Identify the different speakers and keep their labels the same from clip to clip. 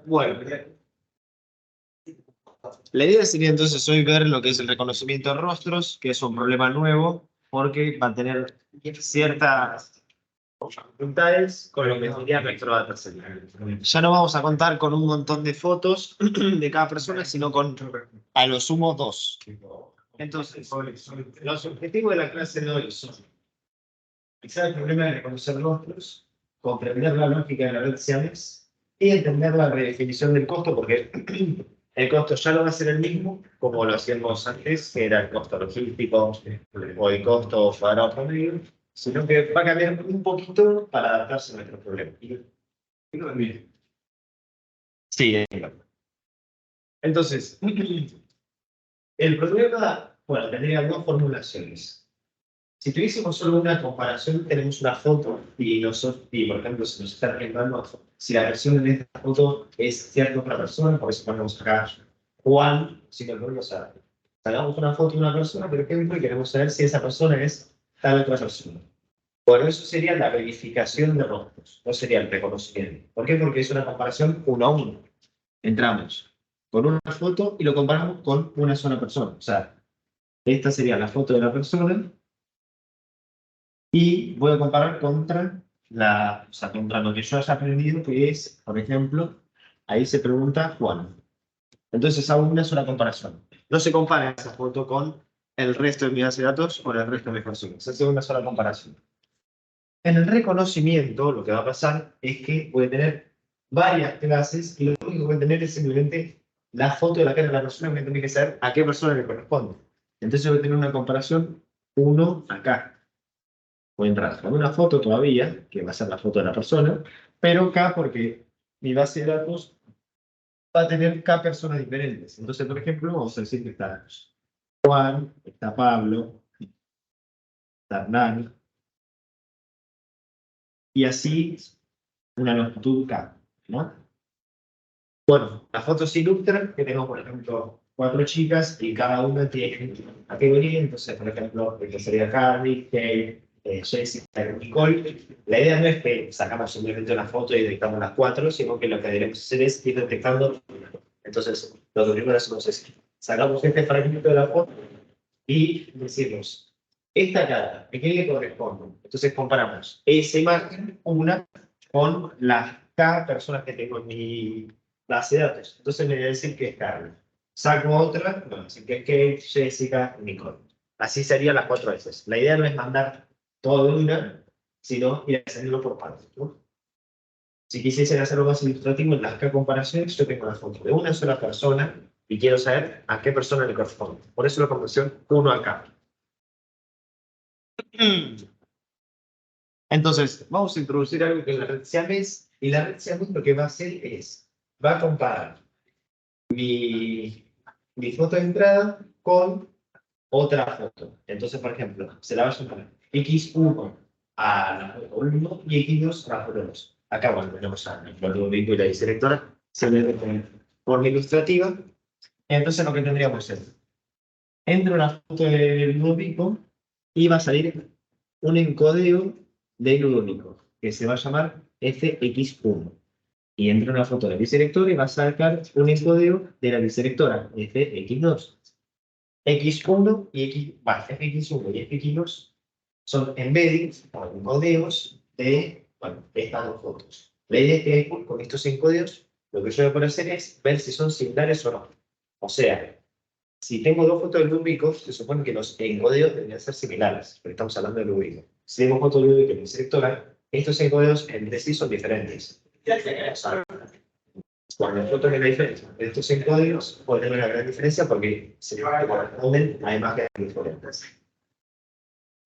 Speaker 1: Bueno, la idea sería entonces hoy ver lo que es el reconocimiento de rostros, que es un problema nuevo, porque va a tener ciertas dificultades con lo que sería nuestro dataset. Ya no vamos a contar con un montón de fotos de cada persona, sino con a lo sumo 2. Entonces, los objetivos de la clase de hoy son analizar el problema de reconocer rostros, comprender la lógica de la red Siamés y entender la redefinición del costo, porque el costo ya no va a ser el mismo como lo hacíamos antes, que era el costo logístico o el costo cuadrado promedio, sino que va a cambiar un poquito para adaptarse a nuestro problema. Sí, entonces, el problema, bueno, tendría dos formulaciones. Si tuviésemos solo una comparación, tenemos una foto y, por ejemplo, se nos está preguntando si la versión en esta foto es cierta otra persona, por eso ponemos acá Juan, si no lo sabe. Sacamos una foto de una persona, por ejemplo, y queremos saber si esa persona es tal otra persona. Bueno, eso sería la verificación de rostros, no sería el reconocimiento. ¿Por qué? Porque es una comparación uno a uno. Entramos con una foto y lo comparamos con una sola persona. O sea, esta sería la foto de la persona. Y voy a comparar contra contra lo que yo haya aprendido, que es, por ejemplo, ahí se pregunta Juan. Entonces hago una sola comparación. No se compara esa foto con el resto de mi base de datos o el resto de mis personas. Se hace una sola comparación. En el reconocimiento, lo que va a pasar es que voy a tener varias clases y lo único que voy a tener es simplemente la foto de la cara de la persona, que voy a tener que saber a qué persona le corresponde. Entonces voy a tener una comparación uno acá. Voy a entrar con una foto todavía, que va a ser la foto de la persona, pero K porque mi base de datos va a tener K personas diferentes. Entonces, por ejemplo, vamos a decir que está Juan, está Pablo, está Hernán, y así una longitud K, ¿no? Bueno, las fotos ilustran que tengo, por ejemplo, 4 chicas y cada una tiene categoría. Entonces, por ejemplo, esta sería Carly, Kate, Jessica y Nicole. La idea no es que sacamos simplemente una foto y detectamos las 4, sino que lo que debemos hacer es ir detectando. Entonces, lo que primero hacemos es sacamos este fragmento de la foto y decimos, esta cara, ¿a qué le corresponde? Entonces comparamos esa imagen, una, con las K personas que tengo en mi base de datos. Entonces me voy a decir que es Carly. Saco otra, me voy a decir que es Kate, Jessica, Nicole. Así serían las 4 veces. La idea no es mandar todo de una, sino ir haciéndolo por partes, ¿no? Si quisiesen hacerlo más ilustrativo, en las K comparaciones, yo tengo la foto de una sola persona y quiero saber a qué persona le corresponde. Por eso la conversión 1 a K. Entonces, vamos a introducir algo que es la red Siamés, y la red Siamés lo que va a hacer es, va a comparar mi foto de entrada con otra foto. Entonces, por ejemplo, se la va a llamar X1 a la foto 1 y X2 a la foto 2. Acá, bueno, tenemos a la foto y la directora, se le de forma ilustrativa. Entonces, lo que tendríamos es, entra una foto del Ludovico y va a salir un encodeo del Ludovico, que se va a llamar FX1. Y entra una foto de la directora y va a sacar un encodeo de la directora, FX2. X1 y FX1 y FX2 son embeddings o encodeos de, bueno, estas dos fotos. La idea es que con estos encodeos lo que yo voy a poder hacer es ver si son similares o no. O sea, si tengo dos fotos del Ludovico, se supone que los encodeos deberían ser similares, porque estamos hablando del Ludovico. Si tengo fotos del Ludovico y mi selectora, estos encodeos entre sí son diferentes. Cuando nosotros en la diferencia de estos encódigos, puede haber una gran diferencia porque se corresponden a imágenes diferentes.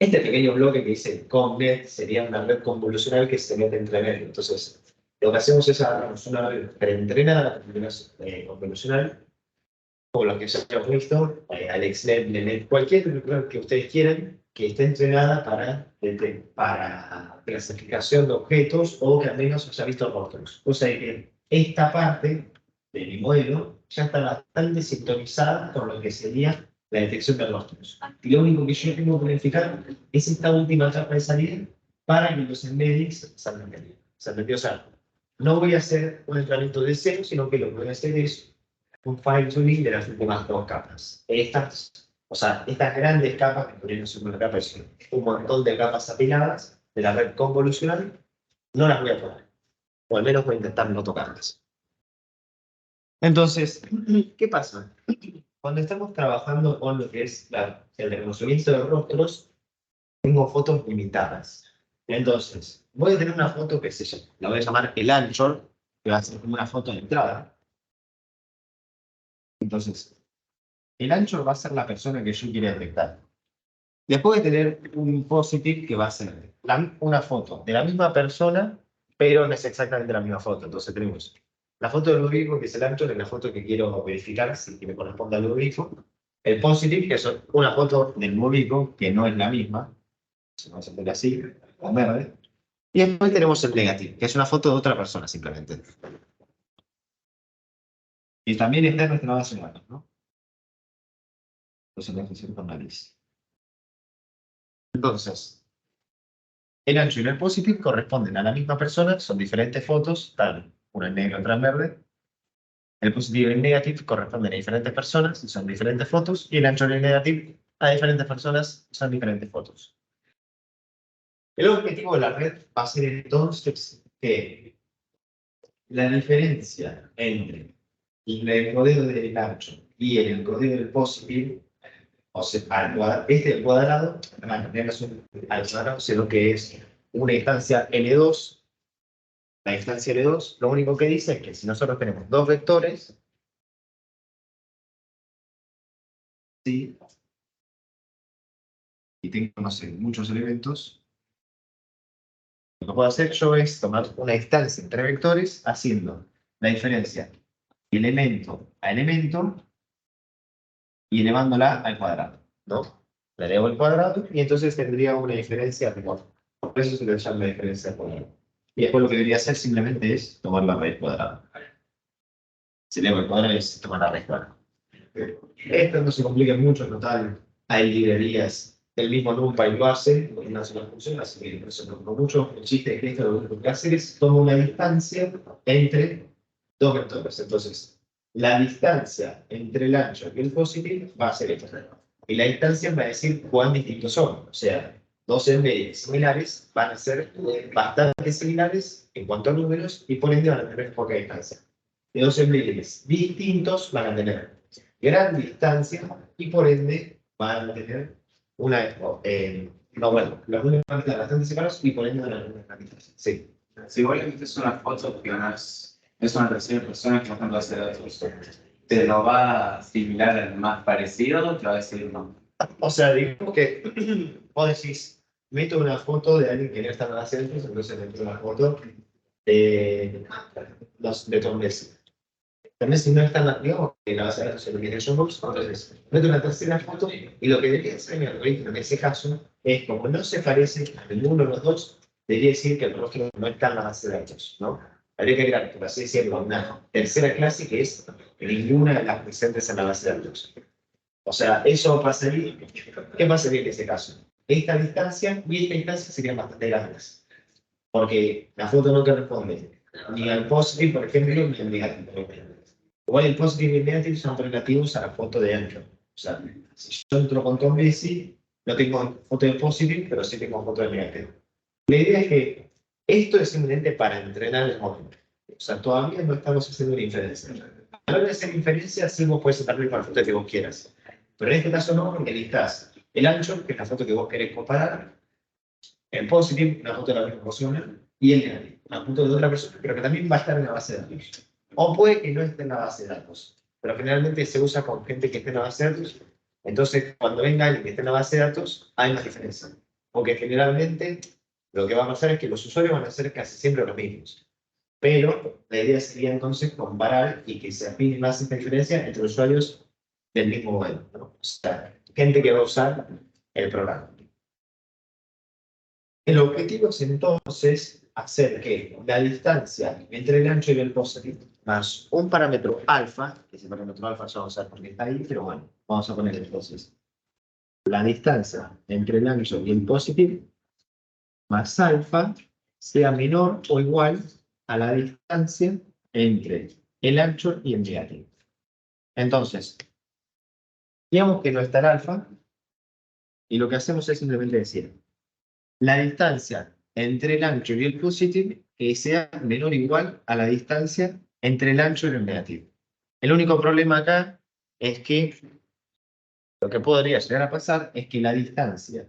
Speaker 1: Este pequeño bloque que dice ConvNet sería una red convolucional que se mete entre medio. Entonces, lo que hacemos es agarramos una red preentrenada convolucional, como los que ya hemos visto, AlexNet, NetNet, cualquier red que ustedes quieran, que esté entrenada para clasificación de objetos o que al menos haya visto rostros. O sea que esta parte de mi modelo ya está bastante sintonizada con lo que sería la detección de rostros. Y lo único que yo tengo que verificar es esta última etapa de salida para que los embeddings salgan bien. ¿Se entendió? O sea, no voy a hacer un entrenamiento de cero, sino que lo que voy a hacer es un fine tuning de las últimas dos capas. O sea, estas grandes capas, que podrían ser una capa, es un montón de capas apiladas de la red convolucional, no las voy a tocar. O al menos voy a intentar no tocarlas. Entonces, ¿qué pasa? Cuando estamos trabajando con lo que es el reconocimiento de rostros, tengo fotos limitadas. Entonces, voy a tener una foto que la voy a llamar el anchor, que va a ser como una foto de entrada. Entonces, el anchor va a ser la persona que yo quiera detectar. Después de tener un positive que va a ser una foto de la misma persona, pero no es exactamente la misma foto. Entonces tenemos la foto del Ludovico, que es el anchor, es la foto que quiero verificar si me corresponde al Ludovico. El positive, que es una foto del Ludovico, que no es la misma. Vamos a hacer así, con verde. Y después tenemos el negative, que es una foto de otra persona simplemente. Y también está en nuestra base de datos, ¿no? Entonces lo voy a hacer con nariz. Entonces, el ancho y el positive corresponden a la misma persona, son diferentes fotos, están una en negro y otra en verde. El positivo y el negative corresponden a diferentes personas, son diferentes fotos, y el ancho y el negative a diferentes personas, son diferentes fotos. El objetivo de la red va a ser entonces que la diferencia entre el código del ancho y el código del positive, o sea, este cuadrado, al cuadrado, sino que es una instancia L2. La instancia L2 lo único que dice es que si nosotros tenemos dos vectores, ¿sí? Y tengo, no sé, muchos elementos, lo que puedo hacer yo es tomar una instancia entre vectores haciendo la diferencia elemento a elemento y elevándola al cuadrado, ¿no? La elevo al cuadrado y entonces tendría una diferencia de 4. Por eso se le llama la diferencia al cuadrado. Y después lo que debería hacer simplemente es tomar la raíz cuadrada. Si elevo al cuadrado es tomar la raíz cuadrada. Esto no se complica mucho, en total. Hay librerías del mismo NumPy lo hace, con una sola función, así que no se preocupa mucho. El chiste es que esto lo único que hace es tomar una distancia entre dos vectores. Entonces, la distancia entre el ancho y el positive va a ser esta. Y la distancia va a decir cuán distintos son. O sea, dos medios similares van a ser bastante similares en cuanto a números y por ende van a tener poca distancia. De dos medios distintos van a tener gran distancia y por ende van a tener una. No, bueno, los números van a estar bastante separados y por ende van a tener una gran distancia. Sí.
Speaker 2: Si vos le metes una foto que es una tercera persona que no está base de datos, ¿te lo va a asimilar al más parecido o te va a decir no?
Speaker 1: O sea, digamos que vos decís, meto una foto de alguien que no está en la base de datos, entonces meto una foto de Tom Messi. También si no están, digamos, que la base de datos se lo tiene Dropbox, entonces meto una tercera foto y lo que debería hacer mi algoritmo en ese caso es, como no se parece a ninguno de los dos, debería decir que el rostro no está en la base de datos, ¿no? Habría que agregar, por así decirlo, una tercera clase que es ninguna de las presentes en la base de datos. O sea, eso pasaría. ¿Qué pasaría en ese caso? Esta distancia y esta distancia serían bastante grandes. Porque la foto no corresponde ni al positive, por ejemplo, ni al negativo. Igual el positive y el negative son relativos a la foto de ancho. O sea, si yo entro con Tom Messi, no tengo foto de positive, pero sí tengo foto de negativo. La idea es que esto es simplemente para entrenar el modelo. O sea, todavía no estamos haciendo una inferencia. A la hora de hacer inferencia, sí vos puedes sacarle la foto que vos quieras. Pero en este caso no, porque necesitas el ancho, que es la foto que vos querés comparar, el positive, una foto de la misma persona, y el negativo, una foto de otra persona, pero que también va a estar en la base de datos. O puede que no esté en la base de datos, pero generalmente se usa con gente que esté en la base de datos. Entonces, cuando venga alguien que esté en la base de datos, hay más diferencia. Porque generalmente lo que va a pasar es que los usuarios van a ser casi siempre los mismos. Pero la idea sería entonces comparar y que se afine más esta diferencia entre usuarios del mismo modelo, ¿no? O sea, gente que va a usar el programa. El objetivo es entonces hacer que la distancia entre el ancho y el positive más un parámetro alfa, que ese parámetro alfa ya vamos a ver por qué está ahí, pero bueno, vamos a poner entonces la distancia entre el ancho y el positive más alfa sea menor o igual a la distancia entre el ancho y el negativo. Entonces, digamos que no está el alfa, y lo que hacemos es simplemente decir, la distancia entre el ancho y el positivo que sea menor o igual a la distancia entre el ancho y el negativo. El único problema acá es que lo que podría llegar a pasar es que la distancia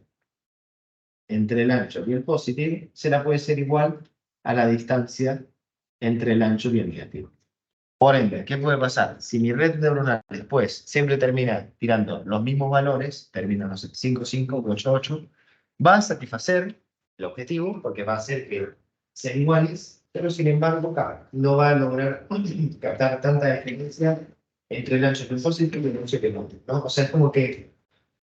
Speaker 1: entre el ancho y el positivo se la puede ser igual a la distancia entre el ancho y el negativo. Por ende, ¿qué puede pasar? Si mi red neuronal después siempre termina tirando los mismos valores, termina, no sé, 5, 5, 8, 8, va a satisfacer el objetivo porque va a hacer que sean iguales, pero sin embargo, no va a lograr captar tanta diferencia entre el ancho y el positivo y el ancho y el negativo, ¿no? O sea, es como que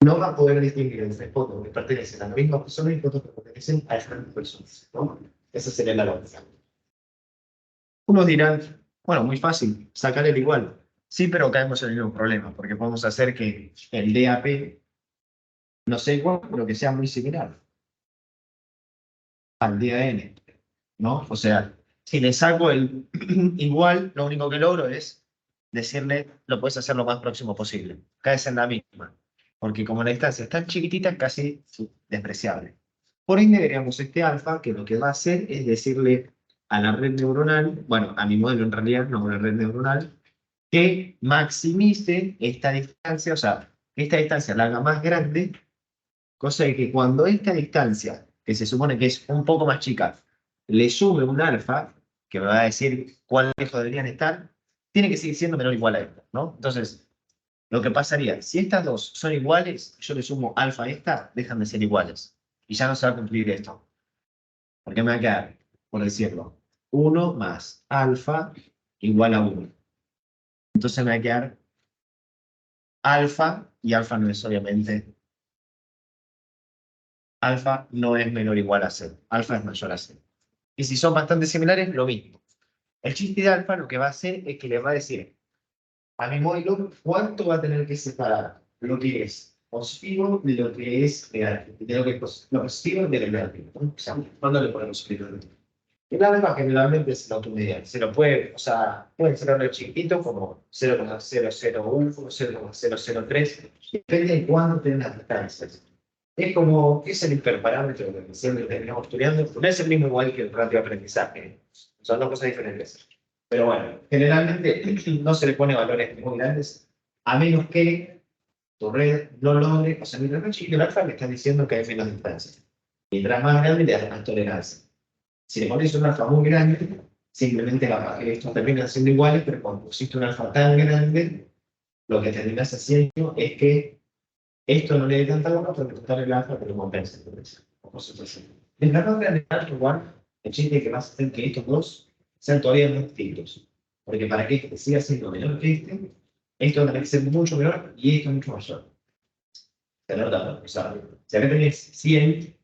Speaker 1: no va a poder distinguir entre fotos que pertenecen a la misma persona y fotos que pertenecen a diferentes personas, ¿no? Esa sería la lógica. Unos dirán, bueno, muy fácil, sacar el igual. Sí, pero caemos en el mismo problema, porque podemos hacer que el DAP no sea igual, pero que sea muy similar al DAN, ¿no? O sea, si le saco el igual, lo único que logro es decirle, lo puedes hacer lo más próximo posible. Caes en la misma, porque como la distancia es tan chiquitita, es casi despreciable. Por ende, veríamos este alfa, que lo que va a hacer es decirle a la red neuronal, bueno, a mi modelo en realidad, no a una red neuronal, que maximice esta distancia, o sea, que esta distancia la haga más grande, cosa de que cuando esta distancia, que se supone que es un poco más chica, le sume un alfa, que me va a decir cuál lejos deberían estar, tiene que seguir siendo menor o igual a esta, ¿no? Entonces, lo que pasaría, si estas dos son iguales, yo le sumo alfa a esta, dejan de ser iguales. Y ya no se va a cumplir esto. Porque me va a quedar, por decirlo, 1 más alfa igual a 1. Entonces me va a quedar alfa, y alfa no es obviamente, alfa no es menor o igual a 0. Alfa es mayor a 0. Y si son bastante similares, lo mismo. El chiste de alfa lo que va a hacer es que le va a decir a mi modelo cuánto va a tener que separar lo que es positivo de lo que es negativo, de lo que es lo positivo de lo negativo, ¿no? O sea, ¿cuándo le ponemos positivo? El alfa generalmente es el automedial. Se lo puede, o sea, puede ser algo chiquitito como 0,001, 0,003, depende de cuándo tienen las distancias. Es como, es el hiperparámetro que siempre terminamos estudiando, no es el mismo igual que el ratio de aprendizaje, son dos cosas diferentes. Pero bueno, generalmente no se le pone valores muy grandes, a menos que tu red no logre, o sea, mientras más chiquito el alfa, le estás diciendo que hay menos distancia. Mientras más grande, le das más tolerancia. Si le pones un alfa muy grande, simplemente estos terminan siendo iguales, pero cuando pusiste un alfa tan grande, lo que terminas haciendo es que esto no le dé tanta bola porque total el alfa te lo compensa. Mientras más grande el alfa igual, el chiste es que vas a hacer que estos dos sean todavía más distintos. Porque para que este siga siendo menor que este, esto tiene que ser mucho menor y esto mucho mayor. ¿Se nota? O sea, si acá tenés 100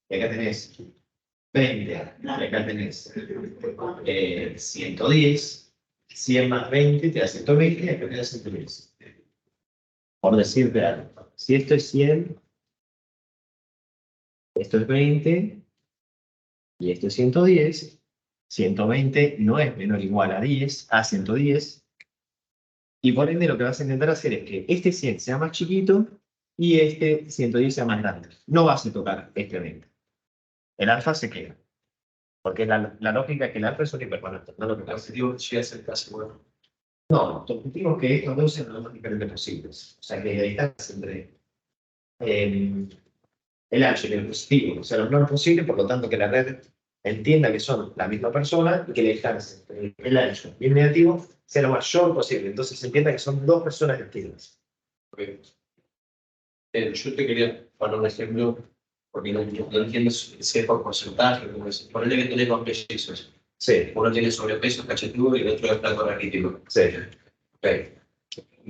Speaker 1: y acá tenés 20, y acá tenés 110, 100 más 20 te da 120 y acá te da 110. Por decirte algo. Si esto es 100, esto es 20 y esto es 110, 120 no es menor o igual a 10, a 110, y por ende lo que vas a intentar hacer es que este 100 sea más chiquito y este 110 sea más grande. No vas a tocar este 20. El alfa se queda. Porque la lógica es que el alfa es un hiperparámetro, no lo que pasa.
Speaker 2: Objetivo sí es el caso, bueno.
Speaker 1: No, tu objetivo es que estos dos sean lo más diferentes posibles. O sea, que la distancia entre el ancho y el positivo sea lo menor posible, por lo tanto que la red entienda que son la misma persona y que la distancia entre el ancho y el negativo sea lo mayor posible. Entonces se entienda que son dos personas distintas.
Speaker 2: Okay. Yo te quería poner un ejemplo, porque no entiendo si es por porcentaje, como es. Ponele que tenés dos mellizos.
Speaker 1: Sí,
Speaker 2: Uno tiene sobrepeso, cachetudo, y el otro es flaco raquítico.
Speaker 1: sí,
Speaker 2: Ok.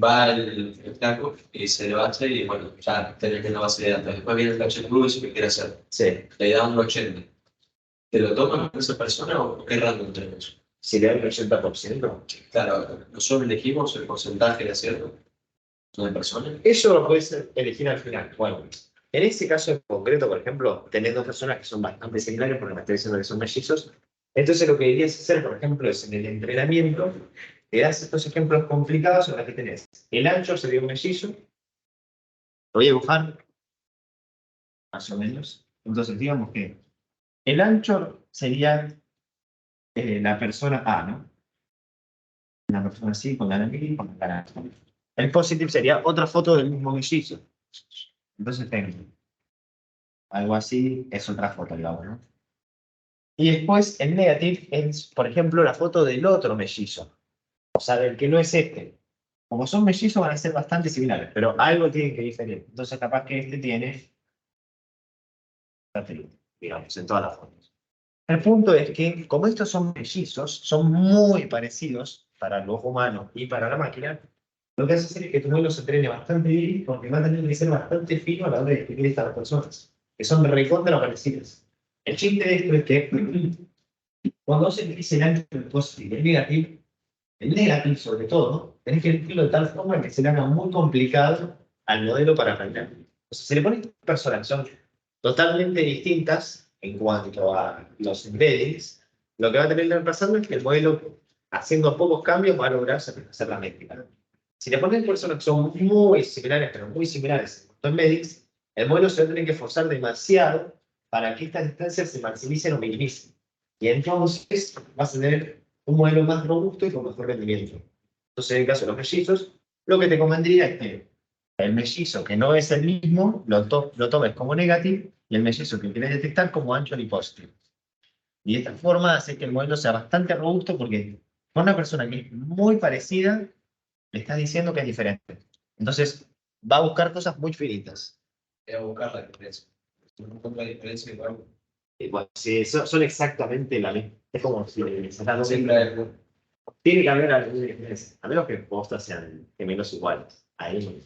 Speaker 2: Va el flaco y se levanta y bueno, ya tenés una base de datos. Después viene el cachetudo y dice que quiere hacer.
Speaker 1: sí.
Speaker 2: Le da un 80. ¿Te lo toman esa persona o qué random tenemos?
Speaker 1: Si le da un 80%.
Speaker 2: Claro, nosotros elegimos el porcentaje de acierto de personas.
Speaker 1: Eso lo puedes elegir al final. Bueno, En este caso en concreto, por ejemplo, teniendo personas que son bastante similares, porque me estoy diciendo que son mellizos, entonces lo que deberías hacer, por ejemplo, es en el entrenamiento, te das estos ejemplos complicados en los que tenés. El ancho sería un mellizo. Lo voy a dibujar, más o menos. Entonces, digamos que el ancho sería la persona A, ¿no? Una persona así, con la nariz, con la cara. El positive sería otra foto del mismo mellizo. Entonces tengo algo así, es otra foto, digamos, ¿no? Y después el negative es, por ejemplo, la foto del otro mellizo. O sea, del que no es este. Como son mellizos van a ser bastante similares, pero algo tienen que diferir. Entonces capaz que este tiene satélite, digamos, en todas las fotos. El punto es que, como estos son mellizos, son muy parecidos para el ojo humano y para la máquina, lo que hace hacer es que tu modelo se entrene bastante bien, porque va a tener que ser bastante fino a la hora de describir estas personas, que son recontra parecidas. El chiste de esto es que cuando se dice el ancho del positivo y el negativo sobre todo, tenés que elegirlo de tal forma que se le haga muy complicado al modelo para aprender. O sea, se le ponen personas que son totalmente distintas en cuanto a los embeddings, lo que va a tener pasando es que el modelo, haciendo pocos cambios, va a lograr hacer la métrica. Si le pones personas que son muy similares, pero muy similares en cuanto a embeddings, el modelo se va a tener que esforzar demasiado para que estas distancias se maximicen o minimicen. Y entonces vas a tener un modelo más robusto y con mejor rendimiento. Entonces, en el caso de los mellizos, lo que te convendría es que el mellizo que no es el mismo lo tomes como negativo y el mellizo que quieres detectar como ancho y positivo. Y de esta forma hace que el modelo sea bastante robusto porque con una persona que es muy parecida, le estás diciendo que es diferente. Entonces, va a buscar cosas muy finitas.
Speaker 2: Voy a buscar la diferencia. Si no encuentro la diferencia, igual.
Speaker 1: Bueno, sí, son exactamente la misma. Es como si
Speaker 2: Siempre hay algo.
Speaker 1: tiene que haber alguna diferencia, a menos que postas sean gemelos iguales. Ahí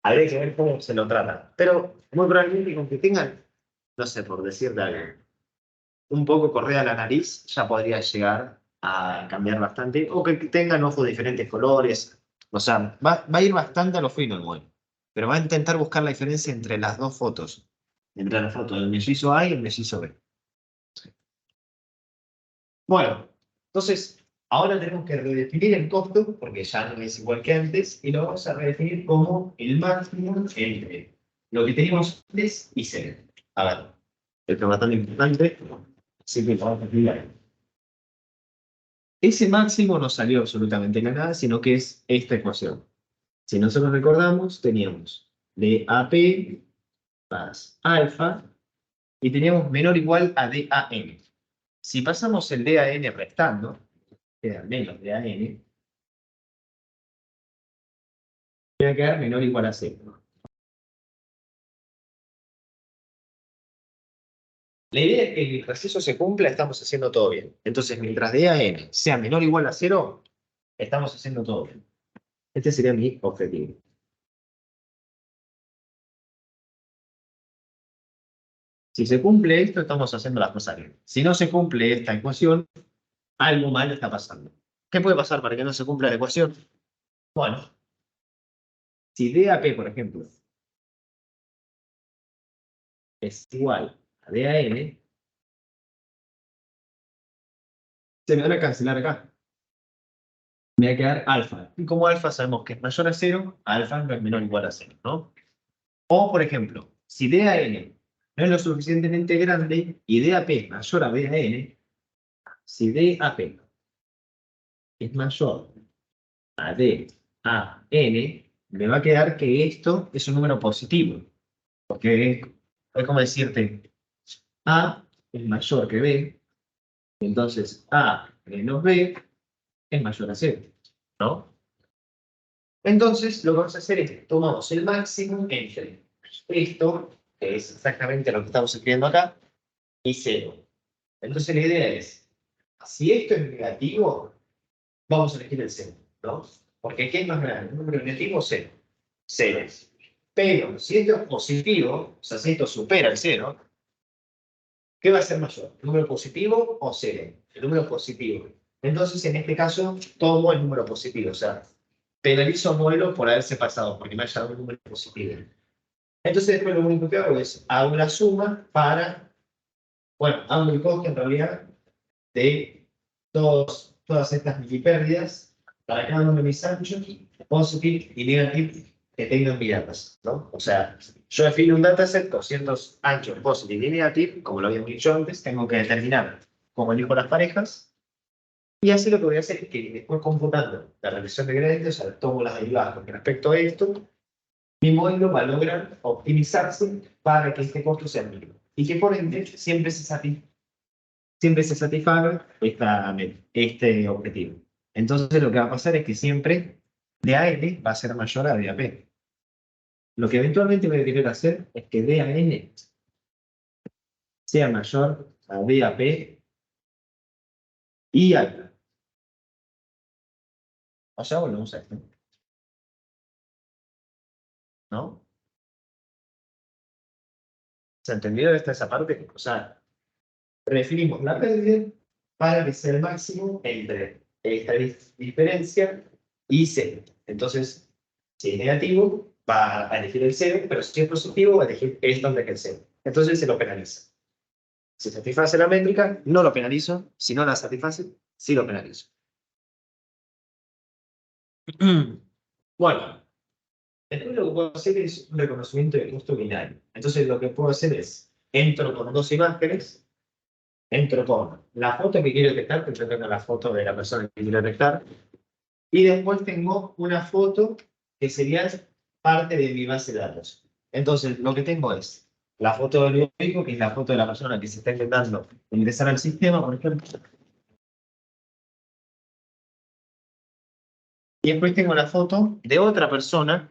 Speaker 1: habría que ver cómo se lo trata. Pero muy probablemente con que tengan, no sé, por decirte algo, un poco correa la nariz, ya podría llegar a cambiar bastante. O que tengan ojos de diferentes colores. O sea, va a ir bastante a lo fino el modelo. Pero va a intentar buscar la diferencia entre las dos fotos. Entre la foto del mellizo A y el mellizo B. Bueno, entonces, ahora tenemos que redefinir el costo, porque ya no es igual que antes, y lo vamos a redefinir como el máximo entre lo que teníamos antes y cero. A ver, esto es bastante importante, así que lo vamos a explicar. Ese máximo no salió absolutamente de la nada, sino que es esta ecuación. Si nosotros recordamos, teníamos DAP más alfa, y teníamos menor o igual a DAN. Si pasamos el DAN restando, queda menos DAN, va a quedar menor o igual a 0. La idea es que mientras eso se cumpla, estamos haciendo todo bien. Entonces, mientras DAN sea menor o igual a 0, estamos haciendo todo bien. Este sería mi objetivo. Si se cumple esto, estamos haciendo las cosas bien. Si no se cumple esta ecuación, algo mal está pasando. ¿Qué puede pasar para que no se cumpla la ecuación? Bueno, si DAP, por ejemplo, es igual a DAN, se me van a cancelar acá. Me va a quedar alfa. Y como alfa sabemos que es mayor a 0, alfa no es menor o igual a 0, ¿no? O, por ejemplo, si DAN no es lo suficientemente grande y DAP es mayor a DAN, si DAP es mayor a DAN, me va a quedar que esto es un número positivo. Porque es como decirte, A es mayor que B, entonces A menos B es mayor a 0, ¿no? Entonces, lo que vamos a hacer es, tomamos el máximo entre esto, que es exactamente lo que estamos escribiendo acá, y 0. Entonces, la idea es, si esto es negativo, vamos a elegir el 0, ¿no? Porque ¿qué es más grande? ¿Un número negativo o 0? 0. Pero si esto es positivo, o sea, si esto supera el 0, ¿qué va a ser mayor? ¿El número positivo o 0? El número positivo. Entonces, en este caso, tomo el número positivo, o sea, penalizo a modelo por haberse pasado, porque me haya dado un número positivo. Entonces después lo único que hago es, hago la suma para, bueno, hago el costo en realidad de todas estas milipérdidas para cada uno de mis anchos, positive y negative, que tengan miradas, ¿no? O sea, yo defino un dataset con ciertos anchos positive y negative, como lo habíamos dicho antes, tengo que determinar cómo elijo las parejas, y así lo que voy a hacer es que después computando la relación de gradientes, o sea, tomo las derivadas con respecto a esto, mi modelo va a lograr optimizarse para que este costo sea mínimo. Y que por ende siempre se satisfaga este objetivo. Entonces lo que va a pasar es que siempre DAN va a ser mayor a DAP. Lo que eventualmente voy a querer hacer es que DAN sea mayor a DAP y alfa. O sea, volvemos a esto, ¿no? ¿Se ha entendido esa parte? O sea, redefinimos la pérdida para que sea el máximo entre esta diferencia y cero. Entonces, si es negativo, va a elegir el cero, pero si es positivo, va a elegir esto antes que el cero. Entonces se lo penaliza. Si satisface la métrica, no lo penalizo. Si no la satisface, sí lo penalizo. Bueno, después lo que puedo hacer es un reconocimiento de costo binario. Entonces lo que puedo hacer es, entro con dos imágenes, entro con la foto que quiero detectar, que yo tengo la foto de la persona que quiero detectar, y después tengo una foto que sería parte de mi base de datos. Entonces, lo que tengo es la foto del usuario, que es la foto de la persona que se está intentando ingresar al sistema, por ejemplo. Y después tengo la foto de otra persona,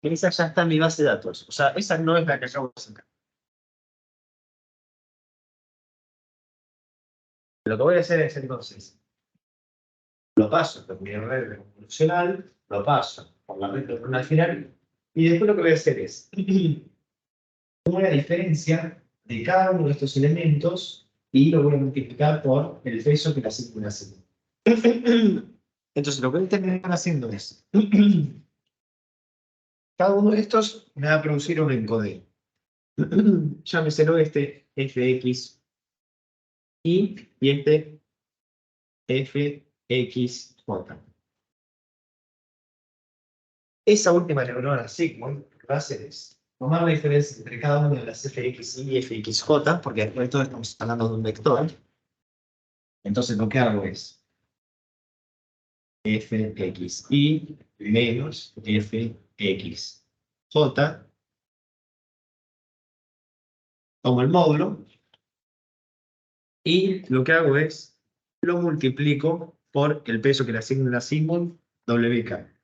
Speaker 1: que esa ya está en mi base de datos. O sea, esa no es la que acabo de sacar. Lo que voy a hacer es entonces, lo paso por mi red convolucional, lo paso por la red neuronal final, y después lo que voy a hacer es una diferencia de cada uno de estos elementos y lo voy a multiplicar por el peso que la asigna hace. Entonces, lo que voy a terminar haciendo es, cada uno de estos me va a producir un encodero. Llámeselo este fx y este fxj. Esa última neurona sigmoid lo que va a hacer es tomar la diferencia entre cada una de las fx y fxj, porque después de todo estamos hablando de un vector. Entonces lo que hago es fxy menos fxj, tomo el módulo, y lo que hago es, lo multiplico por el peso que le asigna la sigmoid wk.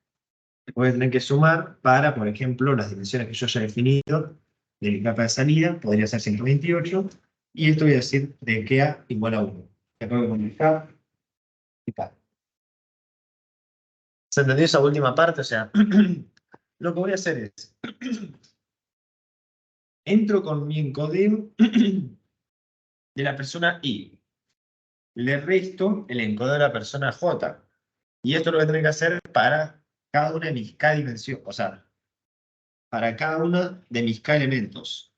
Speaker 1: Voy a tener que sumar para, por ejemplo, las dimensiones que yo haya definido de mi capa de salida, podría ser 128, y esto voy a decir de que A igual a 1. De acuerdo con el K y K. ¿Se entendió esa última parte? O sea, lo que voy a hacer es, entro con mi encodeo de la persona I, le resto el encodeo de la persona J, y esto lo voy a tener que hacer para cada una de mis K dimensiones, o sea, para cada uno de mis K elementos.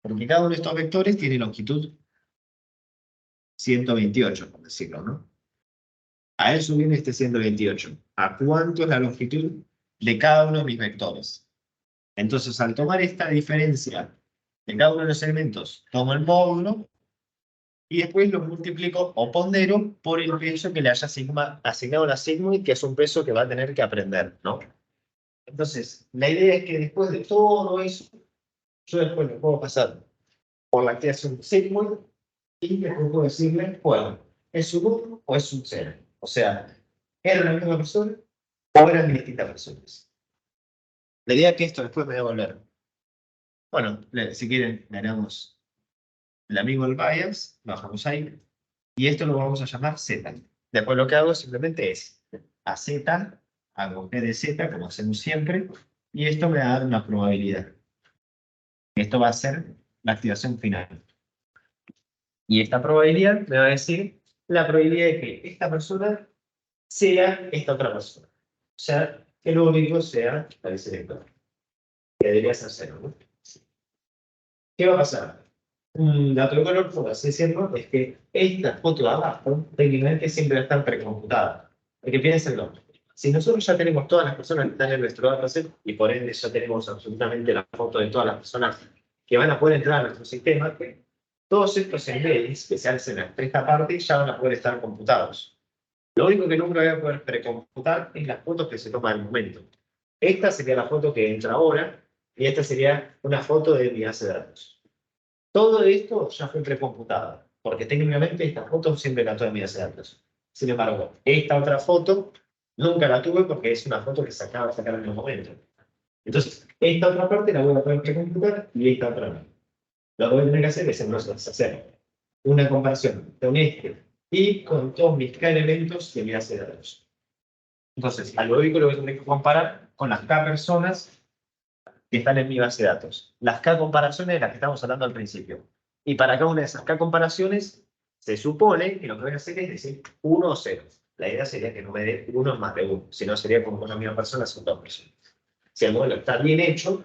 Speaker 1: Porque cada uno de estos vectores tiene longitud 128, por decirlo, ¿no? A eso viene este 128. ¿A cuánto es la longitud de cada uno de mis vectores? Entonces, al tomar esta diferencia de cada uno de los elementos, tomo el módulo y después lo multiplico o pondero por el peso que le haya asignado la sigmoid, que es un peso que va a tener que aprender, ¿no? Entonces, la idea es que después de todo eso, yo después lo puedo pasar por la creación de sigmoid y después puedo decirle, bueno, ¿es un 1 o es un 0? O sea, ¿era la misma persona o eran distintas personas? La idea es que esto después me va a volver. Bueno, si quieren, le damos el amigo del bias, bajamos ahí, y esto lo vamos a llamar Z. Después lo que hago simplemente es a Z, hago P de Z, como hacemos siempre, y esto me va a dar una probabilidad. Esto va a ser la activación final. Y esta probabilidad me va a decir la probabilidad de que esta persona sea esta otra persona. O sea, que el único sea ese vector. Que debería ser cero, ¿no? ¿Qué va a pasar? Un dato de color, por así decirlo, es que esta foto de abajo técnicamente siempre va a estar precomputada. Porque piénsenlo, si nosotros ya tenemos todas las personas que están en nuestro dataset y por ende ya tenemos absolutamente la foto de todas las personas que van a poder entrar a nuestro sistema, que todos estos embeddings que se hacen en esta parte ya van a poder estar computados. Lo único que nunca voy a poder precomputar es las fotos que se toman al momento. Esta sería la foto que entra ahora y esta sería una foto de mi base de datos. Todo esto ya fue precomputado, porque técnicamente esta foto siempre la tuve en mi base de datos. Sin embargo, esta otra foto nunca la tuve porque es una foto que se acaba de sacar en el momento. Entonces, esta otra parte la voy a poder precomputar y esta otra no. Lo que voy a tener que hacer es entonces hacer una comparación con este y con todos mis K elementos de mi base de datos. Entonces, al lógico lo voy a tener que comparar con las K personas que están en mi base de datos. Las K comparaciones de las que estamos hablando al principio. Y para cada una de esas K comparaciones, se supone que lo que voy a hacer es decir 1 o 0. La idea sería que no me dé 1 más de 1, si no sería como una misma persona, son 2 personas. Si el modelo está bien hecho,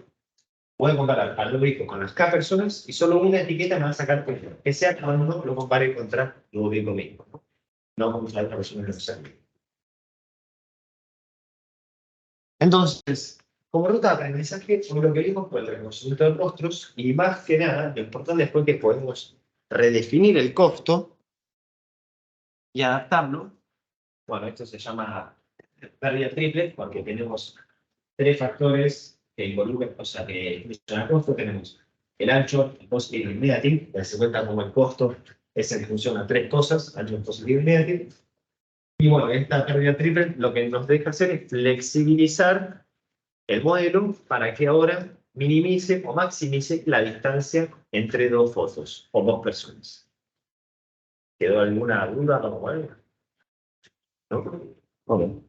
Speaker 1: voy a comparar al lógico con las K personas y solo una etiqueta me va a sacar que sea cuando lo compare contra lo lógico mismo, no contra otra persona que no sea. Entonces, como ruta de aprendizaje, lo que vimos fue el reconocimiento de rostros y más que nada, lo importante fue que podemos redefinir el costo y adaptarlo. Bueno, esto se llama pérdida triple porque tenemos 3 factores que involucran, o sea, que influyen al costo. Tenemos el ancho, el positivo y el negativo, que se cuenta como el costo es en función a 3 cosas, ancho, positivo y negativo. Y bueno, esta pérdida triple lo que nos deja hacer es flexibilizar el modelo para que ahora minimice o maximice la distancia entre 2 fotos o 2 personas. ¿Quedó alguna duda o algo? ¿No? Ok.